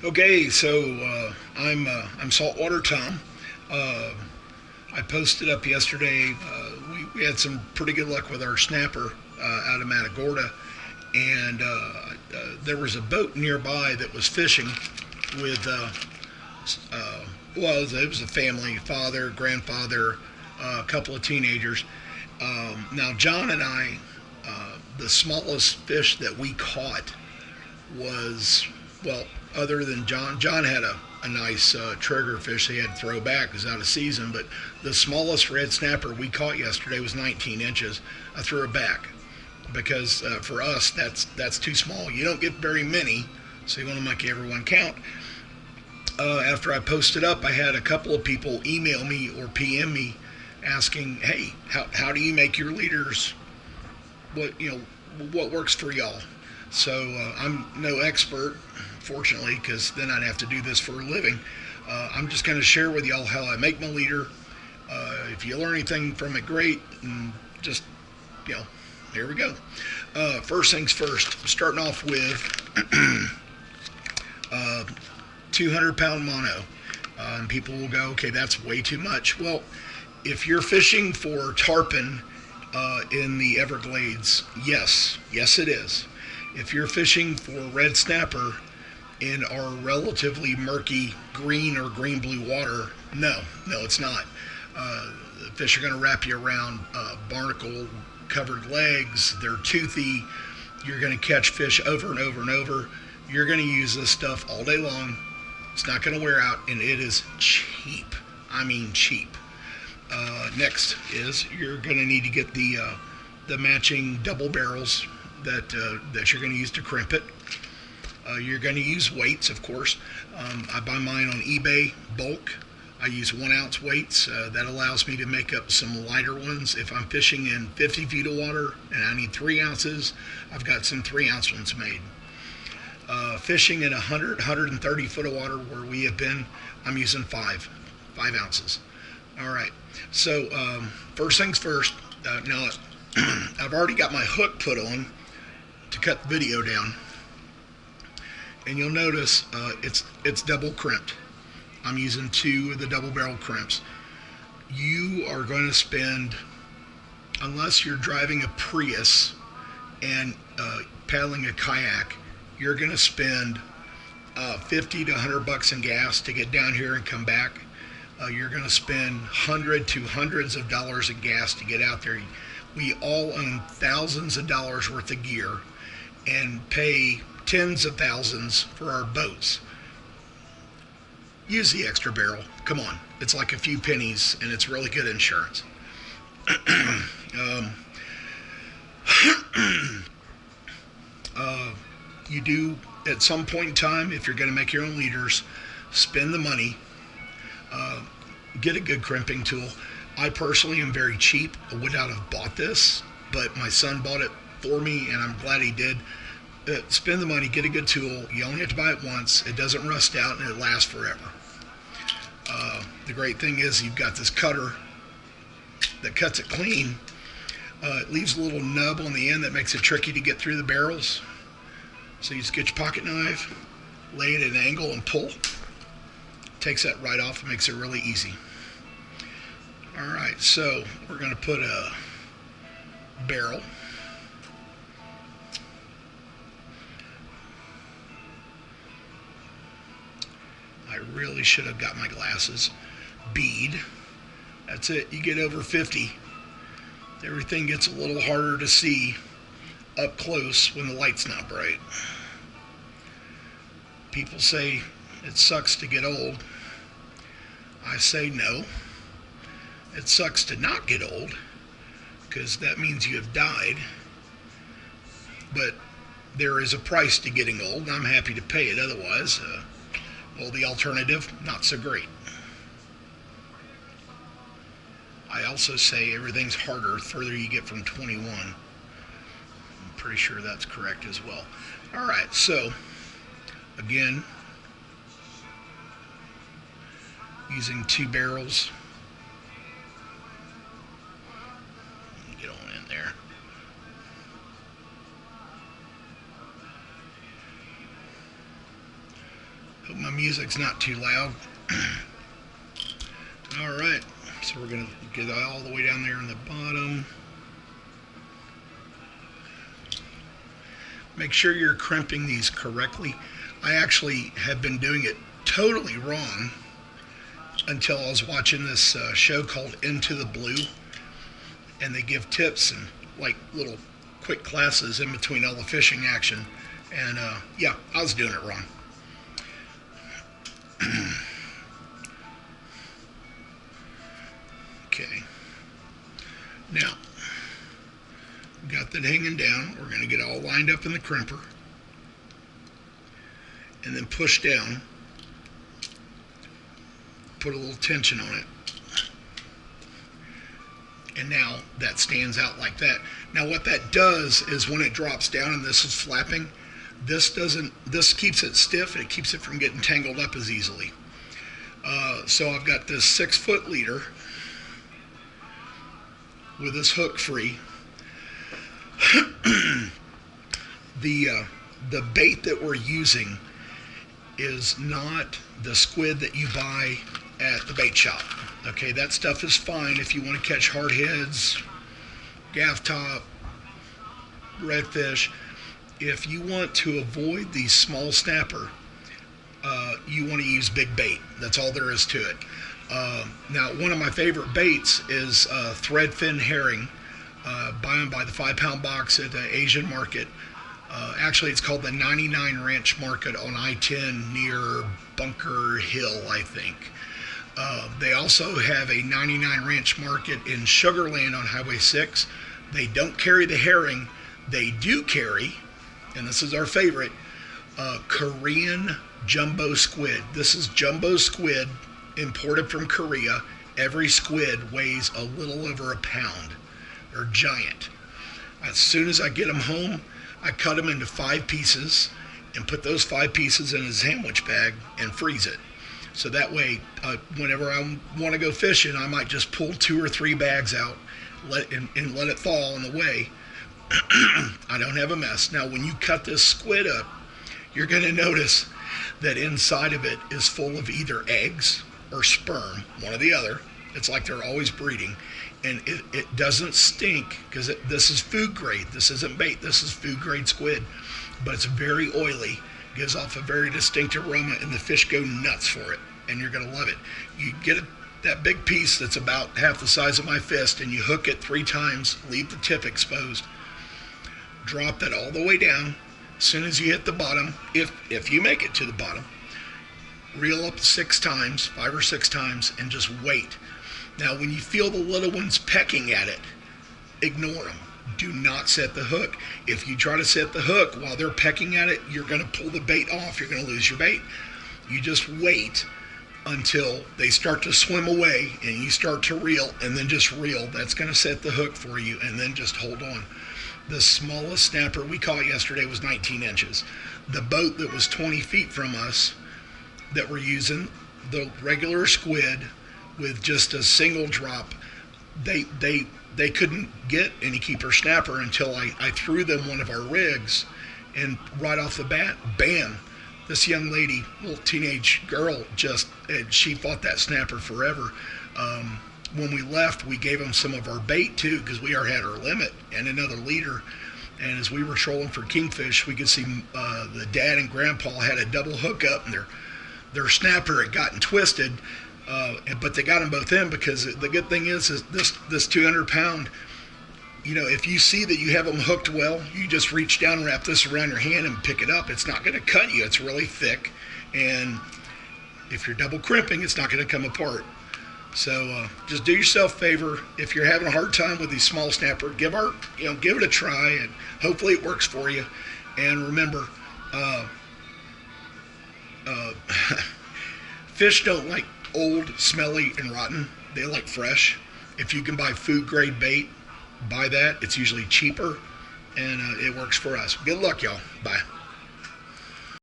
Okay, so I'm Saltwater Tom. Uh, I posted up yesterday. We had some pretty good luck with our snapper out of Matagorda, and there was a boat nearby that was fishing with well, it was a family, father, grandfather, a couple of teenagers. Now John and I, the smallest fish that we caught was, well, other than John had a nice trigger fish he had to throw back. It was out of season, but the smallest red snapper we caught yesterday was 19 inches. I threw it back because for us that's too small. You don't get very many, so you want to make everyone count. After I posted up, I had a couple of people email me or PM me asking, "Hey, how do you make your leaders? What works for y'all?" So I'm no expert, fortunately, because then I'd have to do this for a living. I'm just going to share with y'all how I make my leader. If you learn anything from it, great. And just, you know, here we go. First things first, starting off with uh, 200-pound mono. And people will go, okay, that's way too much. Well, if you're fishing for tarpon in the Everglades, yes, it is. If you're fishing for red snapper in our relatively murky green or green blue water, no, it's not. The fish are going to wrap you around barnacle covered legs. They're toothy. You're going to catch fish over and over and over. You're going to use this stuff all day long. It's not going to wear out, and it is cheap. I mean cheap. Next is you're going to need to get the matching double barrels that you're going to use to crimp it. You're going to use weights, of course. I buy mine on eBay bulk. I use 1 ounce weights. That allows me to make up some lighter ones. If I'm fishing in 50 feet of water and I need 3 ounces, I've got some 3 ounce ones made. Fishing in 100, 130 foot of water where we have been, I'm using 5 ounces. All right. So first things first. Now I've already got my hook put on to cut the video down, and you'll notice it's double crimped. I'm using two of the double barrel crimps. You are going to spend, unless you're driving a Prius and paddling a kayak, you're going to spend 50 to 100 bucks in gas to get down here and come back. You're going to spend hundreds of dollars in gas to get out there. We all own thousands of dollars worth of gear and pay tens of thousands for our boats. Use the extra barrel. Come on. It's like a few pennies, and it's really good insurance. um, you do, at some point in time, if you're going to make your own leaders, spend the money. Get a good crimping tool. I personally am very cheap. I would not have bought this, but my son bought it for me, and I'm glad he did. Spend the money, get a good tool. You only have to buy it once. It doesn't rust out, and it lasts forever. The great thing is you've got this cutter that cuts it clean. It leaves a little nub on the end that makes it tricky to get through the barrels. So you just get your pocket knife, lay it at an angle, and pull. Takes that right off and makes it really easy. All right, so we're going to put a barrel. I really should have got my glasses. Bead. That's it. You get over 50. Everything gets a little harder to see up close when the light's not bright. People say it sucks to get old. I say no. It sucks to not get old, because that means you have died. But there is a price to getting old, and I'm happy to pay it. Otherwise, well, the alternative, not so great. I also say everything's harder the further you get from 21. I'm pretty sure that's correct as well. All right, so again, using two barrels. Get on in there. Hope my music's not too loud. All right, so we're gonna get all the way down there in the bottom. Make sure you're crimping these correctly. I actually have been doing it totally wrong until I was watching this show called Into the Blue, and they give tips and like little quick classes in between all the fishing action. And yeah, I was doing it wrong. Okay. Now, got that hanging down. We're going to get it all lined up in the crimper. And then push down. Put a little tension on it. And now that stands out like that. Now what that does is when it drops down and this is flapping, this keeps it stiff and it keeps it from getting tangled up as easily. So I've got this 6-foot leader with this hook free. The bait that we're using is not the squid that you buy at the bait shop. Okay, that stuff is fine if you want to catch hardheads, gaff top, redfish. If you want to avoid the small snapper, you want to use big bait. That's all there is to it. Now, one of my favorite baits is threadfin herring. Buy them by the 5-pound box at the Asian market. Actually, it's called the 99 Ranch Market on I-10 near Bunker Hill, I think. They also have a 99 Ranch Market in Sugarland on Highway 6. They don't carry the herring. They do carry, and this is our favorite, Korean jumbo squid. This is jumbo squid imported from Korea. Every squid weighs a little over a pound. They're giant. As soon as I get them home, I cut them into 5 pieces and put those 5 pieces in a sandwich bag and freeze it. So that way, whenever I want to go fishing, I might just pull 2 or 3 bags out and let it thaw on the way. I don't have a mess. Now, when you cut this squid up, you're going to notice that inside of it is full of either eggs or sperm, one or the other. It's like they're always breeding. And it doesn't stink because this is food grade. This isn't bait. This is food grade squid. But it's very oily. Gives off a very distinct aroma, and the fish go nuts for it. And you're going to love it. You get that big piece that's about half the size of my fist, and you hook it 3 times, leave the tip exposed. Drop that all the way down. As soon as you hit the bottom, if you make it to the bottom, reel up 6 times, 5 or 6 times, and just wait. Now, when you feel the little ones pecking at it, ignore them. Do not set the hook. If you try to set the hook while they're pecking at it, you're going to pull the bait off. You're going to lose your bait. You just wait until they start to swim away and you start to reel, and then just reel. That's going to set the hook for you, and then just hold on. The smallest snapper we caught yesterday was 19 inches. The boat that was 20 feet from us that we're using, the regular squid with just a single drop, they couldn't get any keeper snapper until I threw them one of our rigs, and right off the bat, bam, this young lady, little teenage girl, she fought that snapper forever. When we left, we gave them some of our bait too, because we already had our limit and another leader. And as we were trolling for kingfish, we could see the dad and grandpa had a double hookup, and their snapper had gotten twisted. But they got them both in, because the good thing is this 200-pound, if you see that you have them hooked well, you just reach down, wrap this around your hand, and pick it up. It's not going to cut you. It's really thick, and if you're double crimping, it's not going to come apart. So just do yourself a favor. If you're having a hard time with these small snapper, give it a try, and hopefully it works for you. And remember, fish don't like old, smelly, and rotten. They like fresh. If you can buy food grade bait, buy that. It's usually cheaper, and it works for us. Good luck, y'all. Bye.